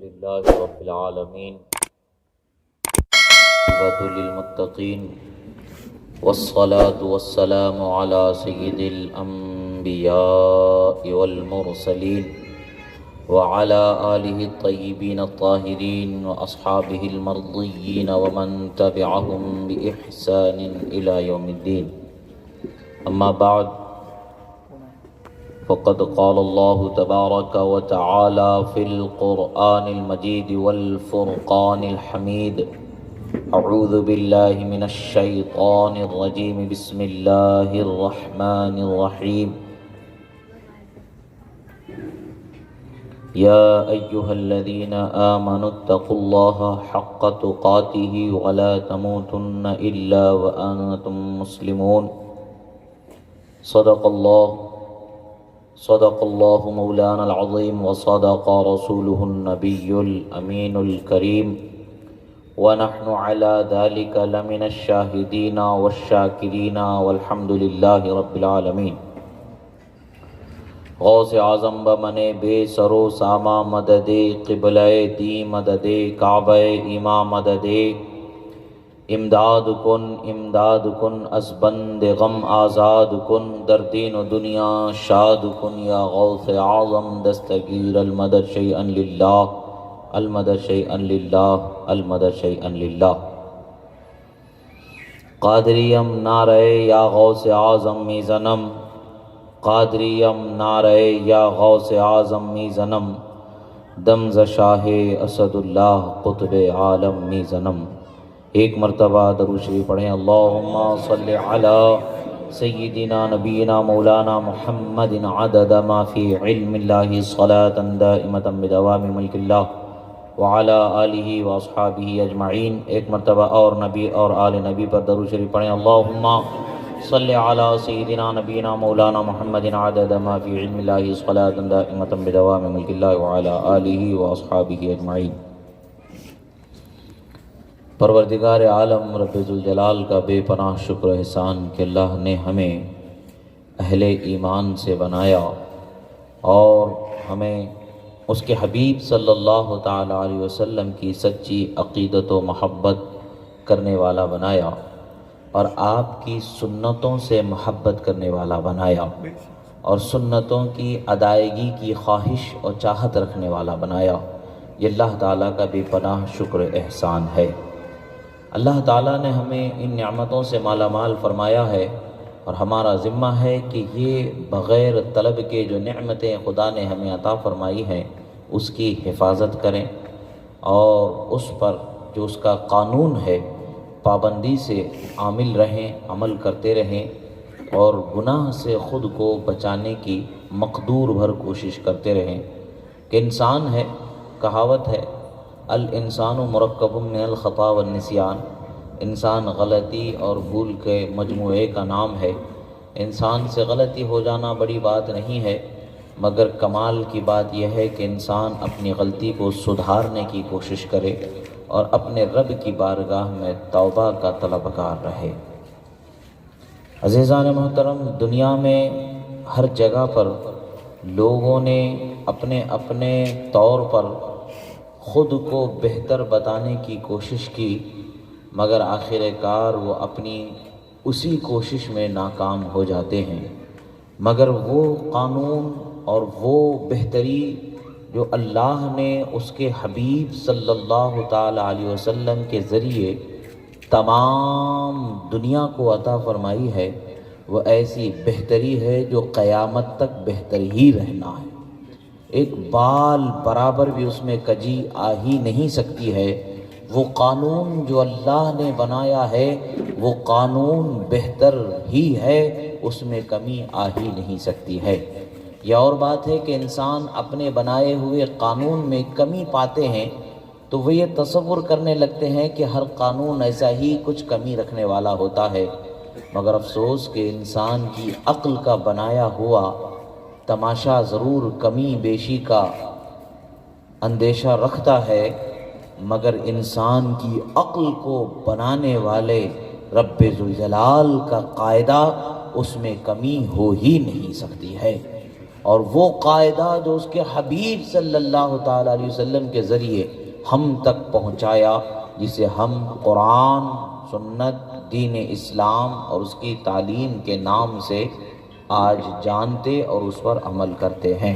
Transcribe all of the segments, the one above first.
لله رب العالمين عاقبة للمتقين والصلاة والسلام على سيد الأنبياء والمرسلين وعلى آله الطيبين الطاهرين وأصحابه المرضيين ومن تبعهم بإحسان إلى يوم الدين. أما بعد، فقد قال الله تبارك وتعالى في القرآن المجيد والفرقان الحميد: أعوذ بالله من الشيطان الرجيم، بسم الله الرحمن الرحيم. يا أيها الذين آمنوا اتقوا الله حق تقاته ولا تموتن إلا وأنتم مسلمون. صدق الله مولانا العظيم وصدق رسوله النبي الأمين الكريم، ونحن على ذلك لمن الشاهدين والشاكرين والحمد لله رب العالمين. غوث اعظم بمن بے سرو ساما مددے، قبلہ دی مددے، کعبہ ایما مددے، امداد کن از بند غم آزاد کن، در دین و دنیا شاد کن یا غوث اعظم دستگیر. المدد شیئا للہ، المدد شیئا للہ، المدد شیئا للہ. قادریم نعرہ یا غوث اعظم می زنم، قادریم نعرہ یا غوث اعظم می زنم، دمز شاہ اسد اللہ قطب عالم می زنم. ایک مرتبہ درود شریف پڑھیں. اللہم صلی علی سیدنا نبینا مولانا محمد عدد ما فی علم اللہ صلاة دائمتا بدوام ملک اللہ وعلی آلہ واصحابہ اجمعین. ایک مرتبہ اور نبی اور آل نبی پر درود شریف پڑھیں. اللہم صلی علی سیدنا نبینا مولانا محمد عدد ما فی علم اللہ صلاة دائمتا بدوام ملک اللہ وعلی آلہ واصحابہ اجمعین. پروردگار عالم رب ذوالجلال کا بے پناہ شکر و احسان کہ اللہ نے ہمیں اہل ایمان سے بنایا اور ہمیں اس کے حبیب صلی اللہ تعالی علیہ وسلم کی سچی عقیدت و محبت کرنے والا بنایا اور آپ کی سنتوں سے محبت کرنے والا بنایا اور سنتوں کی ادائیگی کی خواہش اور چاہت رکھنے والا بنایا. یہ اللہ تعالیٰ کا بے پناہ شکر و احسان ہے. اللہ تعالیٰ نے ہمیں ان نعمتوں سے مالا مال فرمایا ہے اور ہمارا ذمہ ہے کہ یہ بغیر طلب کے جو نعمتیں خدا نے ہمیں عطا فرمائی ہیں اس کی حفاظت کریں اور اس پر جو اس کا قانون ہے پابندی سے عامل رہیں، عمل کرتے رہیں اور گناہ سے خود کو بچانے کی مقدور بھر کوشش کرتے رہیں. کہ انسان ہے، کہاوت ہے، الانسان مرکب من الخطا والنسیان، انسان غلطی اور بھول کے مجموعے کا نام ہے. انسان سے غلطی ہو جانا بڑی بات نہیں ہے، مگر کمال کی بات یہ ہے کہ انسان اپنی غلطی کو سدھارنے کی کوشش کرے اور اپنے رب کی بارگاہ میں توبہ کا طلبگار رہے. عزیزان محترم، دنیا میں ہر جگہ پر لوگوں نے اپنے اپنے طور پر خود کو بہتر بتانے کی کوشش کی، مگر آخر کار وہ اپنی اسی کوشش میں ناکام ہو جاتے ہیں. مگر وہ قانون اور وہ بہتری جو اللہ نے اس کے حبیب صلی اللہ تعالی علیہ وسلم کے ذریعے تمام دنیا کو عطا فرمائی ہے، وہ ایسی بہتری ہے جو قیامت تک بہتر ہی رہنا ہے. ایک بال برابر بھی اس میں کجی آ ہی نہیں سکتی ہے. وہ قانون جو اللہ نے بنایا ہے وہ قانون بہتر ہی ہے، اس میں کمی آ ہی نہیں سکتی ہے. یہ اور بات ہے کہ انسان اپنے بنائے ہوئے قانون میں کمی پاتے ہیں تو وہ یہ تصور کرنے لگتے ہیں کہ ہر قانون ایسا ہی کچھ کمی رکھنے والا ہوتا ہے. مگر افسوس کہ انسان کی عقل کا بنایا ہوا تماشا ضرور کمی بیشی کا اندیشہ رکھتا ہے، مگر انسان کی عقل کو بنانے والے رب ذوالجلال کا قاعدہ اس میں کمی ہو ہی نہیں سکتی ہے. اور وہ قاعدہ جو اس کے حبیب صلی اللہ تعالیٰ علیہ وسلم کے ذریعے ہم تک پہنچایا، جسے ہم قرآن، سنت، دین اسلام اور اس کی تعلیم کے نام سے آج جانتے اور اس پر عمل کرتے ہیں۔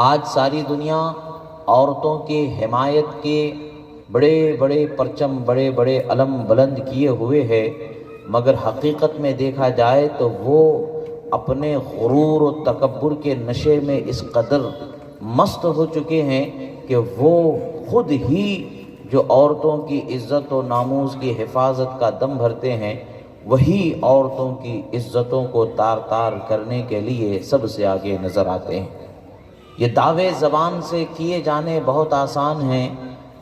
آج ساری دنیا عورتوں کے حمایت کے بڑے بڑے پرچم، بڑے بڑے علم بلند کیے ہوئے ہے، مگر حقیقت میں دیکھا جائے تو وہ اپنے غرور و تکبر کے نشے میں اس قدر مست ہو چکے ہیں کہ وہ خود ہی جو عورتوں کی عزت و ناموس کی حفاظت کا دم بھرتے ہیں، وہی عورتوں کی عزتوں کو تار تار کرنے کے لیے سب سے آگے نظر آتے ہیں۔ یہ دعوے زبان سے کیے جانے بہت آسان ہیں،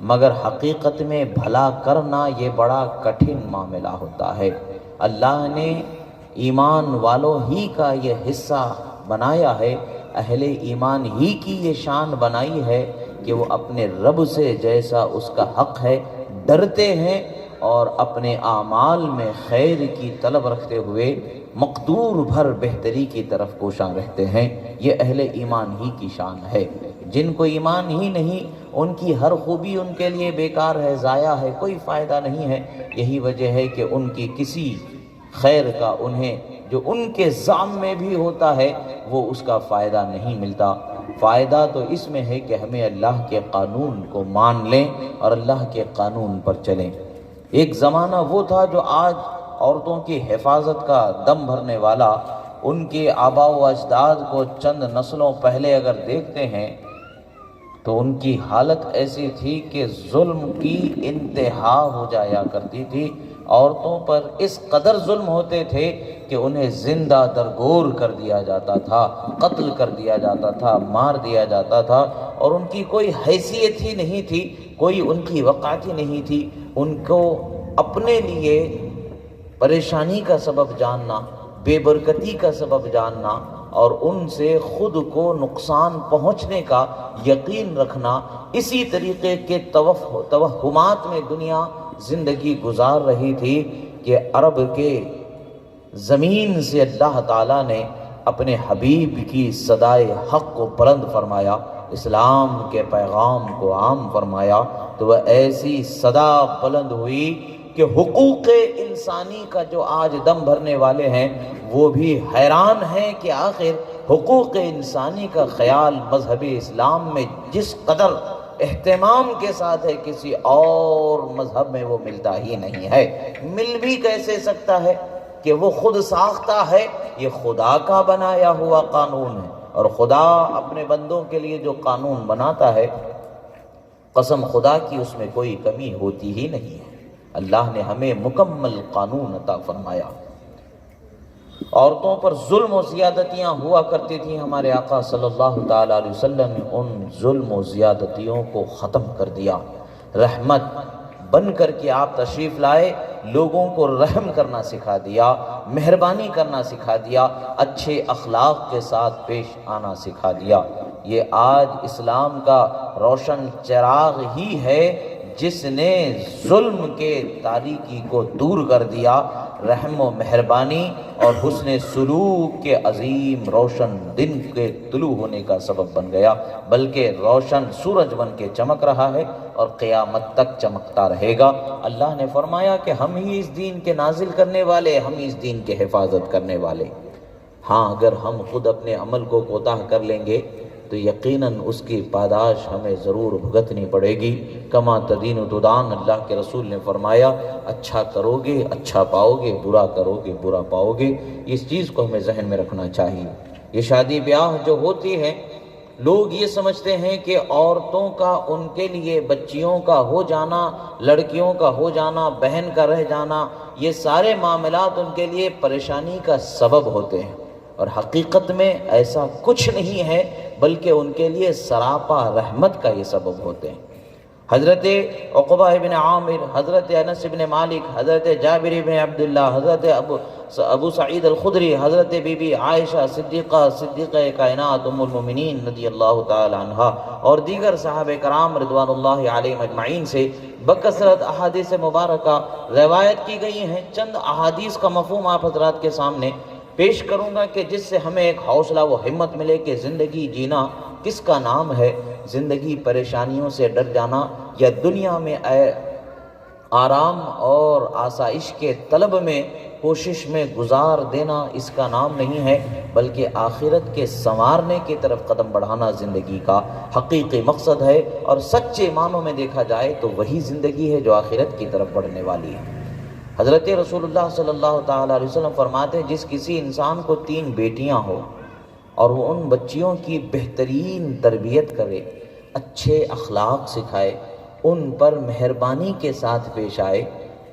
مگر حقیقت میں بھلا کرنا یہ بڑا کٹھن معاملہ ہوتا ہے۔ اللہ نے ایمان والوں ہی کا یہ حصہ بنایا ہے، اہل ایمان ہی کی یہ شان بنائی ہے کہ وہ اپنے رب سے جیسا اس کا حق ہے ڈرتے ہیں، اور اپنے اعمال میں خیر کی طلب رکھتے ہوئے مقدور بھر بہتری کی طرف کوشاں رہتے ہیں۔ یہ اہل ایمان ہی کی شان ہے۔ جن کو ایمان ہی نہیں، ان کی ہر خوبی ان کے لیے بیکار ہے، ضائع ہے، کوئی فائدہ نہیں ہے۔ یہی وجہ ہے کہ ان کی کسی خیر کا انہیں جو ان کے ذام میں بھی ہوتا ہے وہ اس کا فائدہ نہیں ملتا۔ فائدہ تو اس میں ہے کہ ہمیں اللہ کے قانون کو مان لیں اور اللہ کے قانون پر چلیں۔ ایک زمانہ وہ تھا جو آج عورتوں کی حفاظت کا دم بھرنے والا، ان کے آباء و اجداد کو چند نسلوں پہلے اگر دیکھتے ہیں تو ان کی حالت ایسی تھی کہ ظلم کی انتہا ہو جایا کرتی تھی۔ عورتوں پر اس قدر ظلم ہوتے تھے کہ انہیں زندہ درگور کر دیا جاتا تھا، قتل کر دیا جاتا تھا، مار دیا جاتا تھا، اور ان کی کوئی حیثیت ہی نہیں تھی، کوئی ان کی وقعت ہی نہیں تھی۔ ان کو اپنے لیے پریشانی کا سبب جاننا، بے برکتی کا سبب جاننا اور ان سے خود کو نقصان پہنچنے کا یقین رکھنا، اسی طریقے کے توہمات میں دنیا زندگی گزار رہی تھی کہ عرب کے زمین سے اللہ تعالیٰ نے اپنے حبیب کی صدائے حق کو بلند فرمایا، اسلام کے پیغام کو عام فرمایا، تو وہ ایسی صدا بلند ہوئی کہ حقوق انسانی کا جو آج دم بھرنے والے ہیں وہ بھی حیران ہیں کہ آخر حقوق انسانی کا خیال مذہب اسلام میں جس قدر اہتمام کے ساتھ ہے کسی اور مذہب میں وہ ملتا ہی نہیں ہے۔ مل بھی کیسے سکتا ہے کہ وہ خود ساختہ ہے، یہ خدا کا بنایا ہوا قانون ہے، اور خدا اپنے بندوں کے لیے جو قانون بناتا ہے قسم خدا کی اس میں کوئی کمی ہوتی ہی نہیں ہے۔ اللہ نے ہمیں مکمل قانون عطا فرمایا۔ عورتوں پر ظلم و زیادتیاں ہوا کرتی تھیں، ہمارے آقا صلی اللہ تعالیٰ علیہ وسلم نے ان ظلم و زیادتیوں کو ختم کر دیا۔ رحمت بن کر کے آپ تشریف لائے، لوگوں کو رحم کرنا سکھا دیا، مہربانی کرنا سکھا دیا، اچھے اخلاق کے ساتھ پیش آنا سکھا دیا۔ یہ آج اسلام کا روشن چراغ ہی ہے جس نے ظلم کے تاریکی کو دور کر دیا، رحم و مہربانی اور حسن سلوک کے عظیم روشن دن کے طلوع ہونے کا سبب بن گیا، بلکہ روشن سورج بن کے چمک رہا ہے اور قیامت تک چمکتا رہے گا۔ اللہ نے فرمایا کہ ہم ہی اس دین کے نازل کرنے والے، ہم ہی اس دین کے حفاظت کرنے والے۔ ہاں، اگر ہم خود اپنے عمل کو کوتاہ کر لیں گے تو یقیناً اس کی پاداش ہمیں ضرور بھگتنی پڑے گی۔ کما تدین تدان، اللہ کے رسول نے فرمایا اچھا کرو گے اچھا پاؤ گے، برا کرو گے برا پاؤ گے۔ اس چیز کو ہمیں ذہن میں رکھنا چاہیے۔ یہ شادی بیاہ جو ہوتی ہے، لوگ یہ سمجھتے ہیں کہ عورتوں کا ان کے لیے بچیوں کا ہو جانا، لڑکیوں کا ہو جانا، بہن کا رہ جانا، یہ سارے معاملات ان کے لیے پریشانی کا سبب ہوتے ہیں، اور حقیقت میں ایسا کچھ نہیں ہے، بلکہ ان کے لیے سراپا رحمت کا یہ سبب ہوتے ہیں۔ حضرت عقبہ بن عامر، حضرت انس بن مالک، حضرت جابر بن عبداللہ، حضرت ابو سعید الخدری، حضرت بی بی عائشہ صدیقہ کائنات ام المومنین رضی اللہ تعالی عنہا اور دیگر صحابہ کرام رضوان اللہ علیہم اجمعین سے بکثرت احادیث مبارکہ روایت کی گئی ہیں۔ چند احادیث کا مفہوم آپ حضرات کے سامنے پیش کروں گا کہ جس سے ہمیں ایک حوصلہ و ہمت ملے کہ زندگی جینا کس کا نام ہے، زندگی پریشانیوں سے ڈر جانا یا دنیا میں آرام اور آسائش کے طلب میں کوشش میں گزار دینا اس کا نام نہیں ہے، بلکہ آخرت کے سنوارنے کی طرف قدم بڑھانا زندگی کا حقیقی مقصد ہے، اور سچے معنوں میں دیکھا جائے تو وہی زندگی ہے جو آخرت کی طرف بڑھنے والی ہے۔ حضرت رسول اللہ صلی اللہ تعالیٰ علیہ وسلم فرماتے ہیں جس کسی انسان کو 3 بیٹیاں ہو اور وہ ان بچیوں کی بہترین تربیت کرے، اچھے اخلاق سکھائے، ان پر مہربانی کے ساتھ پیش آئے،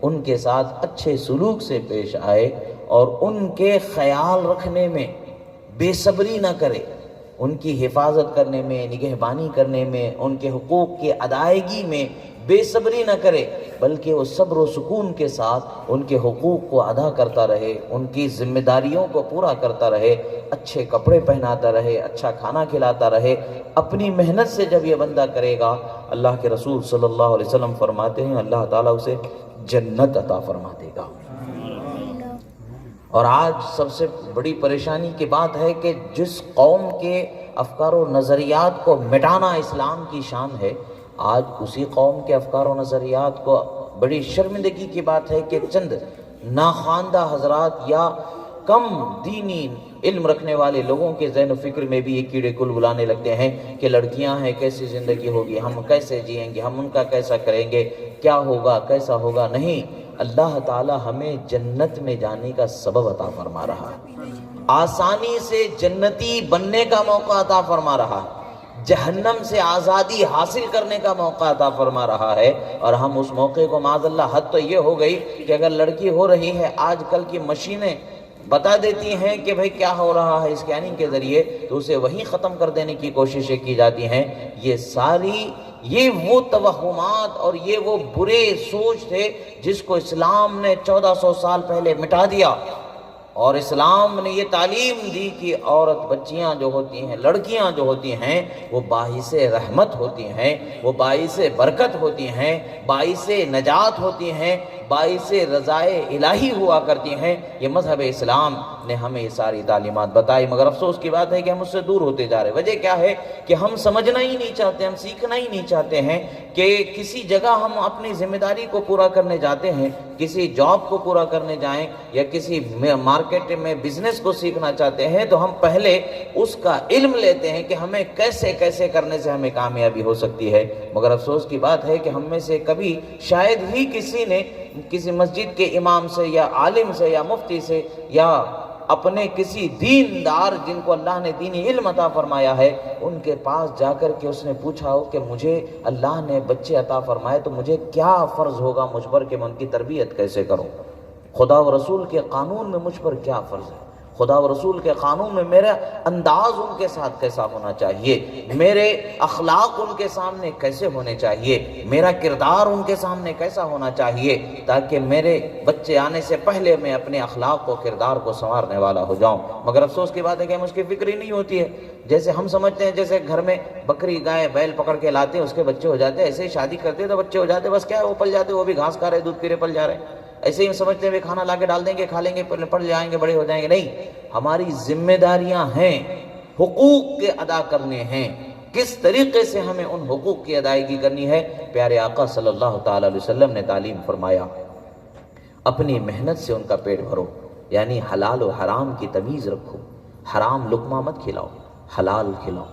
ان کے ساتھ اچھے سلوک سے پیش آئے اور ان کے خیال رکھنے میں بے صبری نہ کرے، ان کی حفاظت کرنے میں، نگہبانی کرنے میں، ان کے حقوق کی ادائیگی میں بے صبری نہ کرے، بلکہ وہ صبر و سکون کے ساتھ ان کے حقوق کو ادا کرتا رہے، ان کی ذمہ داریوں کو پورا کرتا رہے، اچھے کپڑے پہناتا رہے، اچھا کھانا کھلاتا رہے، اپنی محنت سے جب یہ بندہ کرے گا، اللہ کے رسول صلی اللہ علیہ وسلم فرماتے ہیں اللہ تعالیٰ اسے جنت عطا فرما دے گا۔ اور آج سب سے بڑی پریشانی کی بات ہے کہ جس قوم کے افکار و نظریات کو مٹانا اسلام کی شان ہے، آج اسی قوم کے افکار و نظریات کو بڑی شرمندگی کی بات ہے کہ چند ناخواندہ حضرات یا کم دینی علم رکھنے والے لوگوں کے ذہن و فکر میں بھی یہ کیڑے کل بلانے لگتے ہیں کہ لڑکیاں ہیں، کیسی زندگی ہوگی، ہم کیسے جئیں گے، ہم ان کا کیسا کریں گے، کیا ہوگا، کیسا ہوگا۔ نہیں، اللہ تعالی ہمیں جنت میں جانے کا سبب عطا فرما رہا ہے، آسانی سے جنتی بننے کا موقع عطا فرما رہا ہے، جہنم سے آزادی حاصل کرنے کا موقع عطا فرما رہا ہے، اور ہم اس موقع کو معاذ اللہ، حد تو یہ ہو گئی کہ اگر لڑکی ہو رہی ہے، آج کل کی مشینیں بتا دیتی ہیں کہ بھئی کیا ہو رہا ہے اسکیننگ کے ذریعے، تو اسے وہیں ختم کر دینے کی کوششیں کی جاتی ہیں۔ یہ وہ توہمات اور یہ وہ برے سوچ تھے جس کو اسلام نے 1400 سال پہلے مٹا دیا، اور اسلام نے یہ تعلیم دی کہ عورت، بچیاں جو ہوتی ہیں، لڑکیاں جو ہوتی ہیں، وہ باعث رحمت ہوتی ہیں، وہ باعث برکت ہوتی ہیں، باعث نجات ہوتی ہیں، باعث رضائے الہی ہوا کرتی ہیں۔ یہ مذہب اسلام نے ہمیں یہ ساری تعلیمات بتائی، مگر افسوس کی بات ہے کہ ہم اس سے دور ہوتے جا رہے ہیں۔ وجہ کیا ہے کہ ہم سمجھنا ہی نہیں چاہتے، ہم سیکھنا ہی نہیں چاہتے ہیں کہ کسی جگہ ہم اپنی ذمہ داری کو پورا کرنے جاتے ہیں، کسی جاب کو پورا کرنے جائیں یا کسی مارکیٹ میں بزنس کو سیکھنا چاہتے ہیں، تو ہم پہلے اس کا علم لیتے ہیں کہ ہمیں کیسے کیسے کرنے سے ہمیں کامیابی ہو سکتی ہے۔ مگر افسوس کی بات ہے کہ ہم میں سے کبھی شاید ہی کسی نے کسی مسجد کے امام سے یا عالم سے یا مفتی سے یا اپنے کسی دیندار جن کو اللہ نے دینی علم عطا فرمایا ہے، ان کے پاس جا کر کے اس نے پوچھا ہو کہ مجھے اللہ نے بچے عطا فرمائے تو مجھے کیا فرض ہوگا مجھ پر کہ میں ان کی تربیت کیسے کروں، خدا و رسول کے قانون میں مجھ پر کیا فرض ہے، خدا و رسول کے قانون میں میرا انداز ان کے ساتھ کیسا ہونا چاہیے، میرے اخلاق ان کے سامنے کیسے ہونے چاہیے، میرا کردار ان کے سامنے کیسا ہونا چاہیے، تاکہ میرے بچے آنے سے پہلے میں اپنے اخلاق کو، کردار کو سنوارنے والا ہو جاؤں۔ مگر افسوس کی بات ہے کہ ہم اس کی فکر ہی نہیں ہوتی ہے۔ جیسے ہم سمجھتے ہیں جیسے گھر میں بکری، گائے، بیل پکڑ کے لاتے ہیں، اس کے بچے ہو جاتے ہیں، ایسے ہی شادی کرتے تو بچے ہو جاتے، بس کیا ہے وہ پل جاتے، وہ بھی گھاس کھا رہے، دودھ پی رہے، پل جا رہے ہیں۔ ایسے ہی سمجھتے ہیں کھانا لا کے ڈال دیں گے، کھا لیں گے، پڑھ جائیں گے، بڑے ہو جائیں گے۔ نہیں، ہماری ذمہ داریاں ہیں، حقوق کے ادا کرنے ہیں، کس طریقے سے ہمیں ان حقوق کی ادائیگی کرنی ہے۔ پیارے آقا صلی اللہ تعالی علیہ وسلم نے تعلیم فرمایا، اپنی محنت سے ان کا پیٹ بھرو، یعنی حلال و حرام کی تمیز رکھو، حرام لقمہ مت کھلاؤ، حلال کھلاؤ،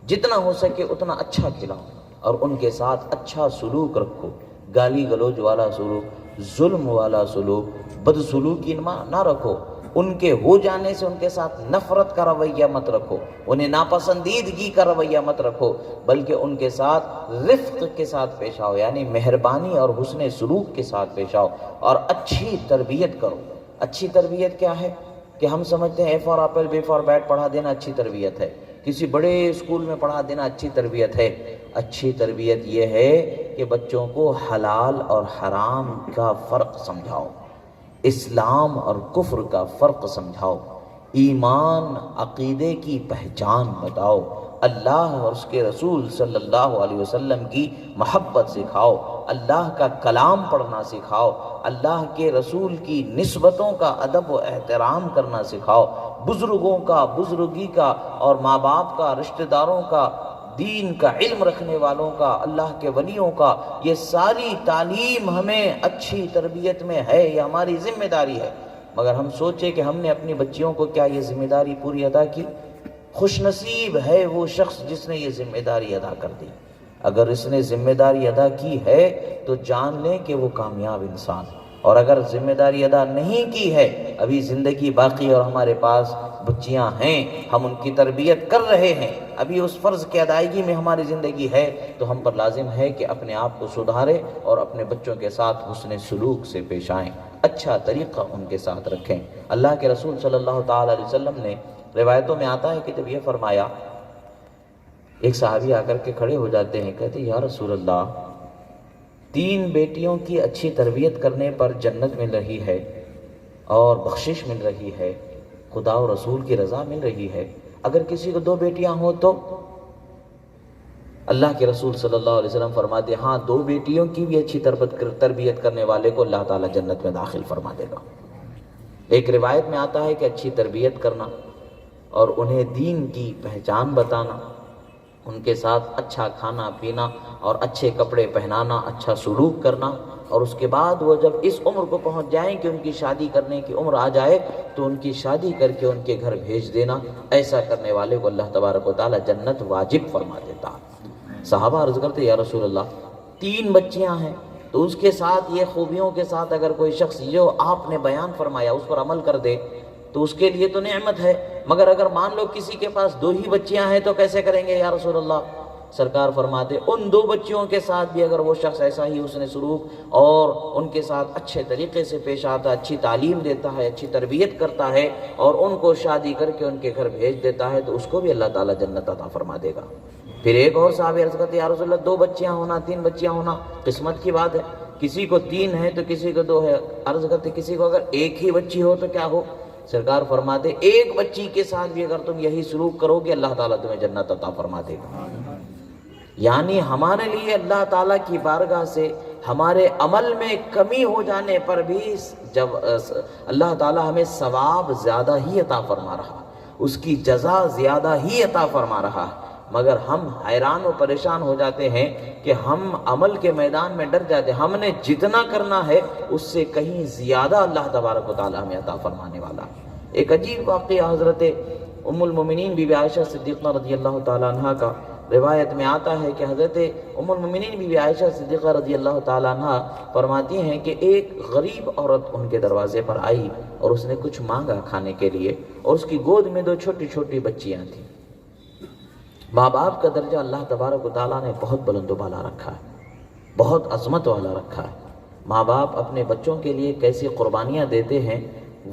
جتنا ہو سکے اتنا اچھا کھلاؤ، اور ان کے ساتھ اچھا سلوک رکھو، گالی گلوچ والا سلوک، ظلم والا سلوک، بدسلوکی نہ رکھو، ان کے ہو جانے سے ان کے ساتھ نفرت کا رویہ مت رکھو، انہیں ناپسندیدگی کا رویہ مت رکھو، بلکہ ان کے ساتھ رفق کے ساتھ پیش آؤ، یعنی مہربانی اور حسن سلوک کے ساتھ پیش آؤ، اور اچھی تربیت کرو۔ اچھی تربیت کیا ہے کہ ہم سمجھتے ہیں A for apple B for bat پڑھا دینا اچھی تربیت ہے، کسی بڑے اسکول میں پڑھا دینا اچھی تربیت ہے۔ اچھی تربیت یہ ہے کہ بچوں کو حلال اور حرام کا فرق سمجھاؤ، اسلام اور کفر کا فرق سمجھاؤ، ایمان عقیدے کی پہچان بتاؤ، اللہ اور اس کے رسول صلی اللہ علیہ وسلم کی محبت سکھاؤ، اللہ کا کلام پڑھنا سکھاؤ، اللہ کے رسول کی نسبتوں کا ادب و احترام کرنا سکھاؤ، بزرگوں کا، بزرگی کا اور ماں باپ کا، رشتہ داروں کا، دین کا علم رکھنے والوں کا، اللہ کے ولیوں کا، یہ ساری تعلیم ہمیں اچھی تربیت میں ہے، یہ ہماری ذمہ داری ہے۔ مگر ہم سوچے کہ ہم نے اپنی بچیوں کو کیا یہ ذمہ داری پوری ادا کی؟ خوش نصیب ہے وہ شخص جس نے یہ ذمہ داری ادا کر دی۔ اگر اس نے ذمہ داری ادا کی ہے تو جان لیں کہ وہ کامیاب انسان ہے، اور اگر ذمہ داری ادا نہیں کی ہے، ابھی زندگی باقی اور ہمارے پاس بچیاں ہیں، ہم ان کی تربیت کر رہے ہیں، ابھی اس فرض کی ادائیگی میں ہماری زندگی ہے، تو ہم پر لازم ہے کہ اپنے آپ کو سدھاریں اور اپنے بچوں کے ساتھ حسن سلوک سے پیش آئیں، اچھا طریقہ ان کے ساتھ رکھیں۔ اللہ کے رسول صلی اللہ تعالی علیہ وسلم نے، روایتوں میں آتا ہے کہ جب یہ فرمایا، ایک صحابی آ کر کے کھڑے ہو جاتے ہیں، کہتے ہیں یا رسول اللہ، 3 بیٹیوں کی اچھی تربیت کرنے پر جنت مل رہی ہے اور بخشش مل رہی ہے، خدا و رسول کی رضا مل رہی ہے، اگر کسی کو 2 بیٹیاں ہوں تو؟ اللہ کے رسول صلی اللہ علیہ وسلم فرماتے ہیں ہاں، 2 بیٹیوں کی بھی اچھی تربیت کرنے والے کو اللہ تعالیٰ جنت میں داخل فرما دے گا۔ ایک روایت میں آتا ہے کہ اچھی تربیت کرنا اور انہیں دین کی پہچان بتانا، ان کے ساتھ اچھا کھانا پینا اور اچھے کپڑے پہنانا، اچھا سلوک کرنا، اور اس کے بعد وہ جب اس عمر کو پہنچ جائیں کہ ان کی شادی کرنے کی عمر آ جائے تو ان کی شادی کر کے ان کے گھر بھیج دینا، ایسا کرنے والے کو اللہ تبارک و تعالیٰ جنت واجب فرما دیتا۔ صحابہ عرض کرتے یا رسول اللہ 3 بچیاں ہیں، تو اس کے ساتھ یہ خوبیوں کے ساتھ اگر کوئی شخص جو آپ نے بیان فرمایا اس پر عمل کر دے تو اس کے لیے تو نعمت ہے، مگر اگر مان لو کسی کے پاس 2 ہی بچیاں ہیں تو کیسے کریں گے یا رسول اللہ؟ سرکار فرماتے ان 2 بچیوں کے ساتھ بھی اگر وہ شخص ایسا ہی حسن سلوک اور ان کے ساتھ اچھے طریقے سے پیش آتا ہے، اچھی تعلیم دیتا ہے، اچھی تربیت کرتا ہے اور ان کو شادی کر کے ان کے گھر بھیج دیتا ہے تو اس کو بھی اللہ تعالیٰ جنت عطا فرما دے گا۔ پھر ایک اور صحابی عرض کرتے یا رسول اللہ 2 بچیاں ہونا، 3 بچیاں ہونا قسمت کی بات ہے، کسی کو 3 ہے تو کسی کو 2 ہے، عرض کرتے کسی کو اگر 1 ہی بچی ہو تو کیا ہو؟ سرکار فرماتے 1 بچی کے ساتھ بھی اگر تم یہی سلوک کرو گے اللہ تعالیٰ تمہیں جنت عطا فرما دے گا۔ یعنی ہمارے لیے اللہ تعالیٰ کی بارگاہ سے ہمارے عمل میں کمی ہو جانے پر بھی جب اللہ تعالیٰ ہمیں ثواب زیادہ ہی عطا فرما رہا، اس کی جزا زیادہ ہی عطا فرما رہا، مگر ہم حیران و پریشان ہو جاتے ہیں کہ ہم عمل کے میدان میں ڈر جاتے ہیں، ہم نے جتنا کرنا ہے اس سے کہیں زیادہ اللہ تبارک و تعالیٰ ہمیں عطا فرمانے والا۔ ایک عجیب واقعہ حضرت ام المومنین بی بی عائشہ صدیقہ رضی اللہ تعالیٰ عنہ کا روایت میں آتا ہے کہ حضرت ام المومنین بی بی عائشہ صدیقہ رضی اللہ تعالیٰ عنہ فرماتی ہیں کہ ایک غریب عورت ان کے دروازے پر آئی اور اس نے کچھ مانگا کھانے کے لیے، اور اس کی گود میں 2 چھوٹی چھوٹی بچیاں تھیں۔ ماں باپ کا درجہ اللہ تبارک و تعالیٰ نے بہت بلند و بالا رکھا ہے، بہت عظمت والا رکھا ہے۔ ماں باپ اپنے بچوں کے لیے کیسی قربانیاں دیتے ہیں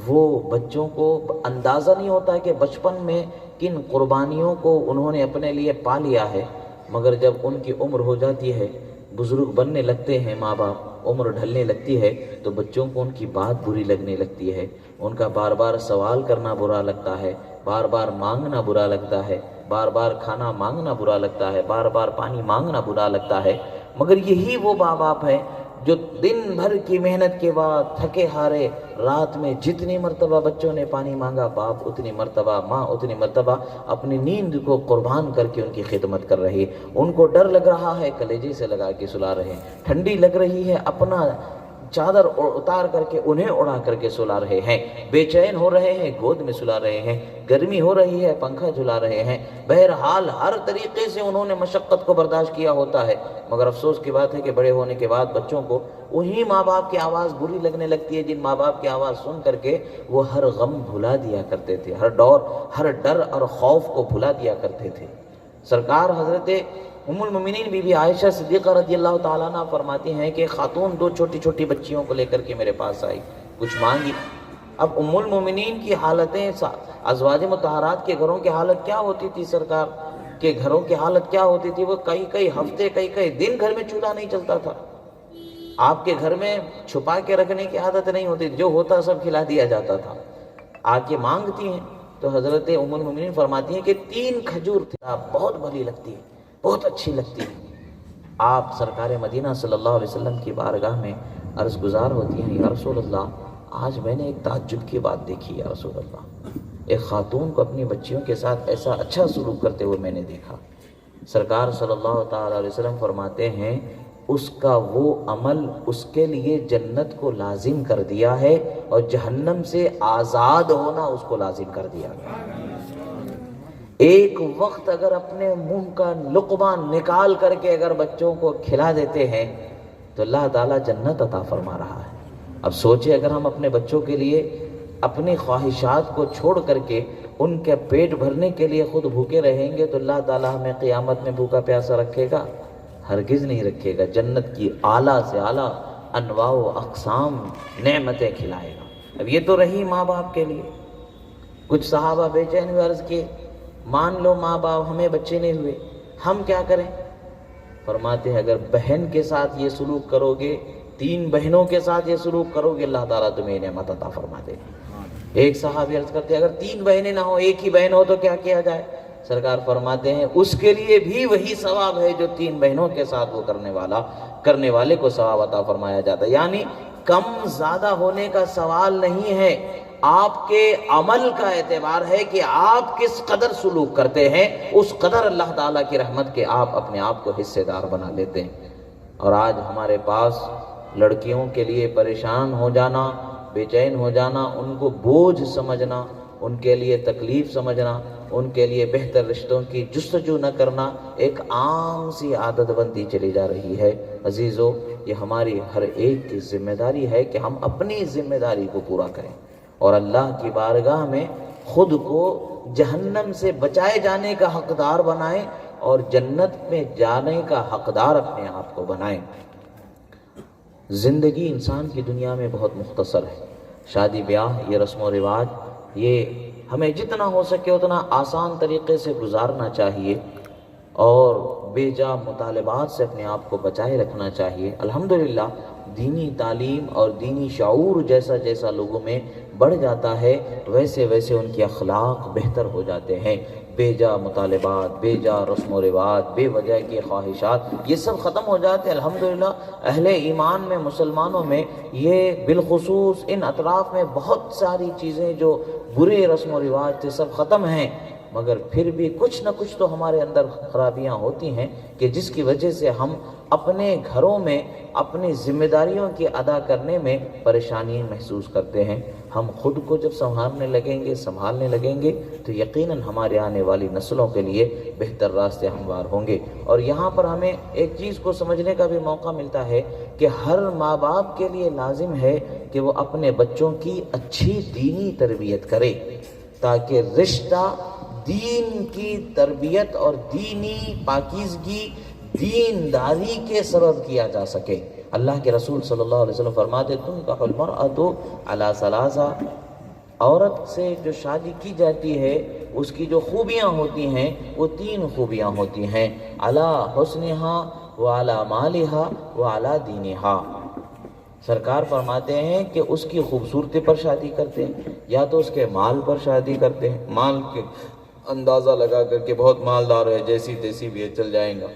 وہ بچوں کو اندازہ نہیں ہوتا کہ بچپن میں کن قربانیوں کو انہوں نے اپنے لیے پا لیا ہے، مگر جب ان کی عمر ہو جاتی ہے، بزرگ بننے لگتے ہیں ماں باپ، عمر ڈھلنے لگتی ہے تو بچوں کو ان کی بات بری لگنے لگتی ہے، ان کا بار بار سوال کرنا برا لگتا ہے، بار بار مانگنا برا لگتا ہے، بار بار کھانا مانگنا برا لگتا ہے، بار بار پانی مانگنا برا لگتا ہے۔ مگر یہی وہ ماں باپ ہیں جو دن بھر کی محنت کے بعد تھکے ہارے رات میں جتنی مرتبہ بچوں نے پانی مانگا، باپ اتنی مرتبہ، ماں اتنی مرتبہ اپنی نیند کو قربان کر کے ان کی خدمت کر رہی ہے۔ ان کو ڈر لگ رہا ہے، کلیجے سے لگا کے سلا رہے ہیں، ٹھنڈی لگ رہی ہے، اپنا چادر اتار کر کے انہیں اڑا کر کے سلا رہے ہیں، بے چین ہو رہے ہیں، گود میں سلا رہے ہیں، گرمی ہو رہی ہے، پنکھا جھلا رہے ہیں، بہرحال ہر طریقے سے انہوں نے مشقت کو برداشت کیا ہوتا ہے، مگر افسوس کی بات ہے کہ بڑے ہونے کے بعد بچوں کو وہی ماں باپ کی آواز بری لگنے لگتی ہے جن ماں باپ کی آواز سن کر کے وہ ہر غم بھلا دیا کرتے تھے، ہر ڈر اور خوف کو بھلا دیا کرتے تھے۔ سرکار حضرت ام المومنین بی بی عائشہ صدیقہ رضی اللہ تعالیٰ عنہ فرماتی ہیں کہ خاتون 2 چھوٹی چھوٹی بچیوں کو لے کر کے میرے پاس آئی، کچھ مانگی۔ اب ام المومنین کی حالتیں، ازواج مطہرات کے گھروں کی حالت کیا ہوتی تھی، سرکار کے گھروں کی حالت کیا ہوتی تھی؟ وہ کئی ہفتے کئی دن گھر میں چولہا نہیں چلتا تھا۔ آپ کے گھر میں چھپا کے رکھنے کی عادت نہیں ہوتی، جو ہوتا سب کھلا دیا جاتا تھا۔ آ کے مانگتی ہیں تو حضرت ام المومنین فرماتی ہیں کہ 3 کھجور تھی، بہت بھلی لگتی ہے، بہت اچھی لگتی ہے۔ آپ سرکار مدینہ صلی اللہ علیہ وسلم کی بارگاہ میں عرض گزار ہوتی ہیں، یا رسول اللہ آج میں نے ایک تعجب کی بات دیکھی، یا رسول اللہ ایک خاتون کو اپنی بچیوں کے ساتھ ایسا اچھا سلوک کرتے ہوئے میں نے دیکھا۔ سرکار صلی اللہ تعالی علیہ وسلم فرماتے ہیں اس کا وہ عمل اس کے لیے جنت کو لازم کر دیا ہے اور جہنم سے آزاد ہونا اس کو لازم کر دیا گیا۔ ایک وقت اگر اپنے منہ کا لقمہ نکال کر کے اگر بچوں کو کھلا دیتے ہیں تو اللہ تعالیٰ جنت عطا فرما رہا ہے۔ اب سوچیں اگر ہم اپنے بچوں کے لیے اپنی خواہشات کو چھوڑ کر کے ان کے پیٹ بھرنے کے لیے خود بھوکے رہیں گے تو اللہ تعالیٰ ہمیں قیامت میں بھوکا پیاسا رکھے گا؟ ہرگز نہیں رکھے گا۔ جنت کی اعلیٰ سے اعلیٰ انواع و اقسام نعمتیں کھلائے گا۔ اب یہ تو رہی ماں باپ کے لیے۔ کچھ صحابہ بے چین ہوئے، عرض کیے مان لو ماں باپ ہمیں بچے نہیں ہوئے، ہم کیا کریں؟ فرماتے ہیں اگر بہن کے ساتھ یہ سلوک کرو گے، 3 بہنوں کے ساتھ یہ سلوک کرو گے، اللہ تعالیٰ تمہیں نعمت عطا فرما دے گا۔ ایک صحابی عرض کرتے ہیں اگر 3 بہنیں نہ ہو، ایک ہی بہن ہو تو کیا کیا جائے؟ سرکار فرماتے ہیں اس کے لیے بھی وہی ثواب ہے جو 3 بہنوں کے ساتھ وہ کرنے والے کو ثواب عطا فرمایا جاتا ہے۔ یعنی کم زیادہ ہونے کا سوال نہیں ہے، آپ کے عمل کا اعتبار ہے کہ آپ کس قدر سلوک کرتے ہیں، اس قدر اللہ تعالیٰ کی رحمت کے آپ اپنے آپ کو حصے دار بنا لیتے ہیں۔ اور آج ہمارے پاس لڑکیوں کے لیے پریشان ہو جانا، بے چین ہو جانا، ان کو بوجھ سمجھنا، ان کے لیے تکلیف سمجھنا، ان کے لیے بہتر رشتوں کی جستجو نہ کرنا ایک عام سی عادت بنتی چلی جا رہی ہے۔ عزیزو، یہ ہماری ہر ایک کی ذمہ داری ہے کہ ہم اپنی ذمہ داری کو پورا کریں اور اللہ کی بارگاہ میں خود کو جہنم سے بچائے جانے کا حقدار بنائیں اور جنت میں جانے کا حقدار اپنے آپ کو بنائیں۔ زندگی انسان کی دنیا میں بہت مختصر ہے۔ شادی بیاہ، یہ رسم و رواج، یہ ہمیں جتنا ہو سکے اتنا آسان طریقے سے گزارنا چاہیے اور بے جا مطالبات سے اپنے آپ کو بچائے رکھنا چاہیے۔ الحمدللہ دینی تعلیم اور دینی شعور جیسا جیسا لوگوں میں بڑھ جاتا ہے ویسے ویسے ان کے اخلاق بہتر ہو جاتے ہیں۔ بے جا مطالبات، بے جا رسم و رواج، بے وجہ کی خواہشات، یہ سب ختم ہو جاتے ہیں۔ الحمدللہ اہل ایمان میں، مسلمانوں میں یہ بالخصوص ان اطراف میں بہت ساری چیزیں جو برے رسم و رواج تھے سب ختم ہیں، مگر پھر بھی کچھ نہ کچھ تو ہمارے اندر خرابیاں ہوتی ہیں کہ جس کی وجہ سے ہم اپنے گھروں میں اپنی ذمہ داریوں کی ادا کرنے میں پریشانی محسوس کرتے ہیں۔ ہم خود کو جب سنبھالنے لگیں گے تو یقیناً ہمارے آنے والی نسلوں کے لیے بہتر راستے ہموار ہوں گے۔ اور یہاں پر ہمیں ایک چیز کو سمجھنے کا بھی موقع ملتا ہے کہ ہر ماں باپ کے لیے لازم ہے کہ وہ اپنے بچوں کی اچھی دینی تربیت کرے تاکہ رشتہ دین کی تربیت اور دینی پاکیزگی، دینداری کے سبب کیا جا سکے۔ اللہ کے رسول صلی اللہ علیہ وسلم فرماتے تنکح المرأۃ علی ثلاثہ، عورت سے جو شادی کی جاتی ہے اس کی جو خوبیاں ہوتی ہیں وہ 3 خوبیاں ہوتی ہیں، علی حسنہا وعلی مالہا وعلی دینہا۔ سرکار فرماتے ہیں کہ اس کی خوبصورتی پر شادی کرتے ہیں یا تو اس کے مال پر شادی کرتے ہیں، مال کے اندازہ لگا کر کے بہت مالدار ہے، جیسی تیسی بھی ہے چل جائیں گا،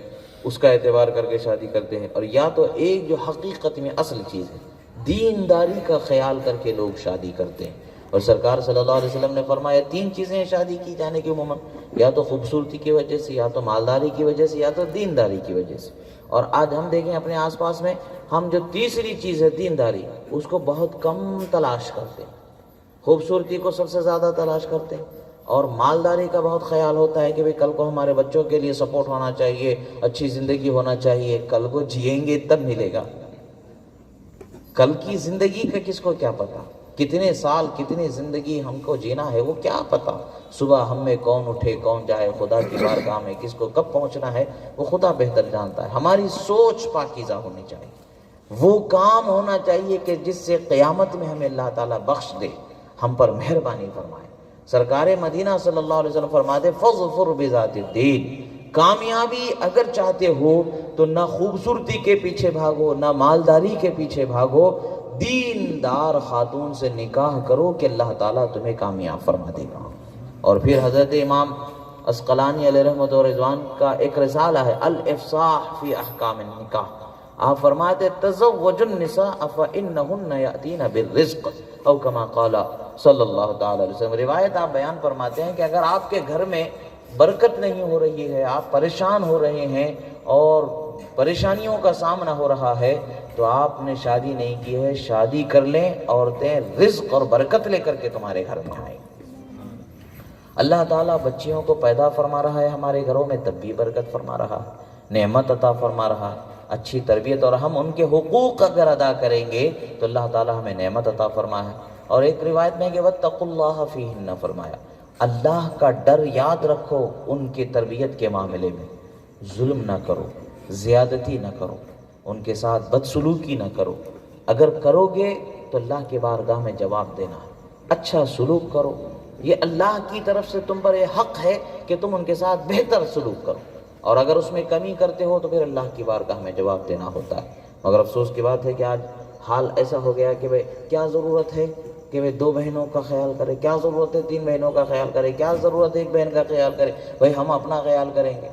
اس کا اعتبار کر کے شادی کرتے ہیں، اور یا تو ایک جو حقیقت میں اصل چیز ہے دینداری کا خیال کر کے لوگ شادی کرتے ہیں۔ اور سرکار صلی اللہ علیہ وسلم نے فرمایا 3 چیزیں شادی کی جانے کی عموماً یا تو خوبصورتی کی وجہ سے، یا تو مالداری کی وجہ سے، یا تو دینداری کی وجہ سے۔ اور آج ہم دیکھیں اپنے آس پاس میں ہم جو تیسری چیز ہے دینداری اس کو بہت کم تلاش کرتے ہیں، خوبصورتی کو سب سے زیادہ تلاش کرتے ہیں، اور مالداری کا بہت خیال ہوتا ہے کہ بھئی کل کو ہمارے بچوں کے لیے سپورٹ ہونا چاہیے، اچھی زندگی ہونا چاہیے، کل کو جئیں گے تب ملے گا، کل کی زندگی کا کس کو کیا پتا، کتنے سال کتنی زندگی ہم کو جینا ہے وہ کیا پتا، صبح ہم میں کون اٹھے کون جائے، خدا کی بارگاہ میں کس کو کب پہنچنا ہے وہ خدا بہتر جانتا ہے۔ ہماری سوچ پاکیزہ ہونی چاہیے، وہ کام ہونا چاہیے کہ جس سے قیامت میں ہمیں اللہ تعالیٰ بخش دے، ہم پر مہربانی فرمائے۔ سرکار مدینہ صلی اللہ علیہ وسلم فرماتے فَاظْفَرْ بِذَاتِ الدِّينِ، کامیابی اگر چاہتے ہو تو نہ خوبصورتی کے پیچھے بھاگو، نہ مالداری کے پیچھے بھاگو، دیندار خاتون سے نکاح کرو کہ اللہ تعالیٰ تمہیں کامیاب فرما دے گا۔ اور پھر حضرت امام عسقلانی علیہ رحمۃ و رضوان کا ایک رسالہ ہے الافصاح فی احکام النکاح. آپ فرماتے تزوجوا النساء فانہن یاتین بالرزق او کما قال صلی اللہ تعالی علیہ وسلم. روایت آپ بیان فرماتے ہیں کہ اگر آپ کے گھر میں برکت نہیں ہو رہی ہے، آپ پریشان ہو رہے ہیں اور پریشانیوں کا سامنا ہو رہا ہے، تو آپ نے شادی نہیں کی ہے، شادی کر لیں. عورتیں رزق اور برکت لے کر کے تمہارے گھر میں آئیں. اللہ تعالیٰ بچیوں کو پیدا فرما رہا ہے ہمارے گھروں میں، تب بھی برکت فرما رہا ہے، نعمت عطا فرما رہا ہے، اچھی تربیت، اور ہم ان کے حقوق اگر ادا کریں گے تو اللہ تعالیٰ ہمیں نعمت عطا فرما ہے. اور ایک روایت میں کہ واتقوا اللہ فیہن فرمایا، اللہ کا ڈر یاد رکھو ان کی تربیت کے معاملے میں. ظلم نہ کرو، زیادتی نہ کرو، ان کے ساتھ بدسلوکی نہ کرو. اگر کرو گے تو اللہ کی بارگاہ میں جواب دینا ہے. اچھا سلوک کرو، یہ اللہ کی طرف سے تم پر یہ حق ہے کہ تم ان کے ساتھ بہتر سلوک کرو، اور اگر اس میں کمی کرتے ہو تو پھر اللہ کی بارگاہ میں جواب دینا ہوتا ہے. مگر افسوس کی بات ہے کہ آج حال ایسا ہو گیا کہ بھئی کیا ضرورت ہے کہ بھئی 2 بہنوں کا خیال کرے، کیا ضرورت ہے 3 بہنوں کا خیال کرے، کیا ضرورت ہے 1 بہن کا خیال کرے، بھئی ہم اپنا خیال کریں گے.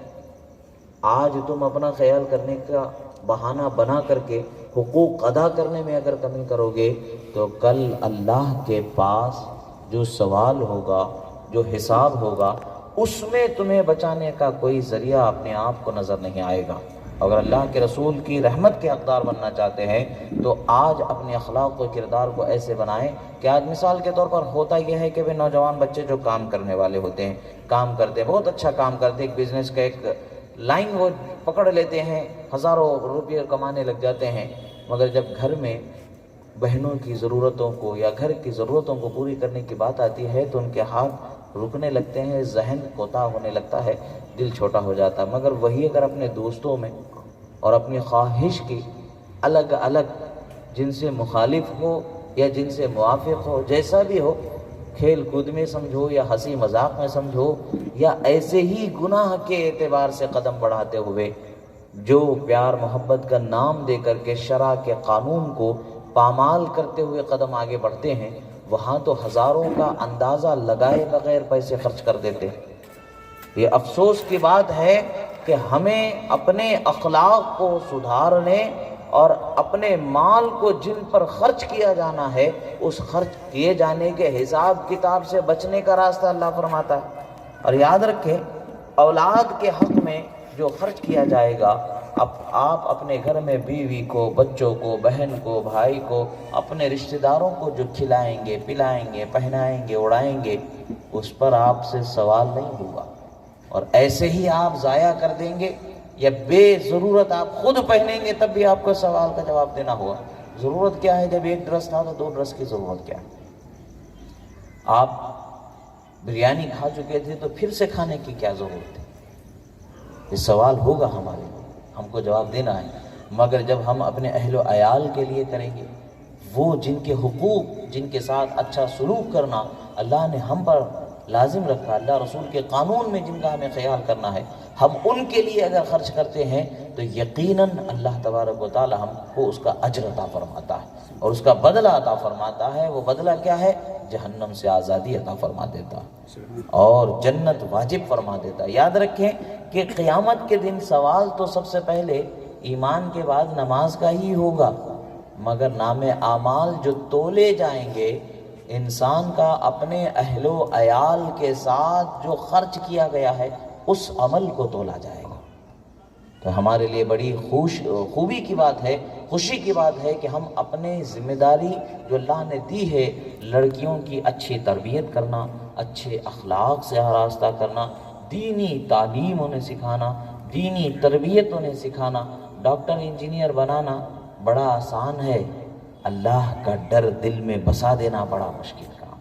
آج تم اپنا خیال کرنے کا بہانہ بنا کر کے حقوق ادا کرنے میں اگر کمی کرو گے تو کل اللہ کے پاس جو سوال ہوگا، جو حساب ہوگا، اس میں تمہیں بچانے کا کوئی ذریعہ اپنے آپ کو نظر نہیں آئے گا. اگر اللہ کے رسول کی رحمت کے حقدار بننا چاہتے ہیں تو آج اپنے اخلاق و کردار کو ایسے بنائیں کہ آج مثال کے طور پر ہوتا یہ ہے کہ وہ نوجوان بچے جو کام کرنے والے ہوتے ہیں، کام کرتے ہیں، بہت اچھا کام کرتے ہیں، ایک بزنس کا ایک لائن وہ پکڑ لیتے ہیں، ہزاروں روپے کمانے لگ جاتے ہیں، مگر جب گھر میں بہنوں کی ضرورتوں کو یا گھر کی ضرورتوں کو پوری کرنے کی بات آتی ہے تو ان کے ہاتھ رکنے لگتے ہیں، ذہن کوتاہ ہونے لگتا ہے، دل چھوٹا ہو جاتا ہے. مگر وہی اگر اپنے دوستوں میں اور اپنی خواہش کی الگ الگ جن سے مخالف ہو یا جن سے موافق ہو، جیسا بھی ہو، کھیل کود میں سمجھو یا ہنسی مذاق میں سمجھو یا ایسے ہی گناہ کے اعتبار سے قدم بڑھاتے ہوئے جو پیار محبت کا نام دے کر کے شرع کے قانون کو پامال کرتے ہوئے قدم آگے بڑھتے ہیں، وہاں تو ہزاروں کا اندازہ لگائے بغیر پیسے خرچ کر دیتے ہیں. یہ افسوس کی بات ہے کہ ہمیں اپنے اخلاق کو سدھارنے اور اپنے مال کو جن پر خرچ کیا جانا ہے اس خرچ کیے جانے کے حساب کتاب سے بچنے کا راستہ اللہ فرماتا ہے. اور یاد رکھیں اولاد کے حق میں جو خرچ کیا جائے گا، اب آپ اپنے گھر میں بیوی کو، بچوں کو، بہن کو، بھائی کو، اپنے رشتہ داروں کو جو کھلائیں گے، پلائیں گے، پہنائیں گے، اڑائیں گے، اس پر آپ سے سوال نہیں ہوگا. اور ایسے ہی آپ ضائع کر دیں گے یا بے ضرورت آپ خود پہنیں گے تب بھی آپ کو سوال کا جواب دینا ہوگا. ضرورت کیا ہے؟ جب 1 ڈریس تھا تو 2 ڈریس کی ضرورت کیا ہے؟ آپ بریانی کھا چکے تھے تو پھر سے کھانے کی کیا ضرورت ہے؟ یہ سوال ہوگا ہمارے لیے، ہم کو جواب دینا ہے. مگر جب ہم اپنے اہل و عیال کے لیے کریں گے، وہ جن کے حقوق، جن کے ساتھ اچھا سلوک کرنا اللہ نے ہم پر لازم رکھا، اللہ رسول کے قانون میں جن کا ہمیں خیال کرنا ہے، ہم ان کے لیے اگر خرچ کرتے ہیں تو یقیناً اللہ تبارک و تعالی ہم کو اس کا اجر عطا فرماتا ہے اور اس کا بدلہ عطا فرماتا ہے. وہ بدلہ کیا ہے؟ جہنم سے آزادی عطا فرما دیتا اور جنت واجب فرما دیتا. یاد رکھیں کہ قیامت کے دن سوال تو سب سے پہلے ایمان کے بعد نماز کا ہی ہوگا، مگر نام اعمال جو تولے جائیں گے، انسان کا اپنے اہل و عیال کے ساتھ جو خرچ کیا گیا ہے اس عمل کو تولا جائے گا. تو ہمارے لیے بڑی خوبی کی بات ہے، خوشی کی بات ہے کہ ہم اپنے ذمہ داری جو اللہ نے دی ہے، لڑکیوں کی اچھی تربیت کرنا، اچھے اخلاق سے آراستہ کرنا، دینی تعلیم انہیں سکھانا، دینی تربیت انہیں سکھانا. ڈاکٹر انجینئر بنانا بڑا آسان ہے، اللہ کا ڈر دل میں بسا دینا بڑا مشکل کام.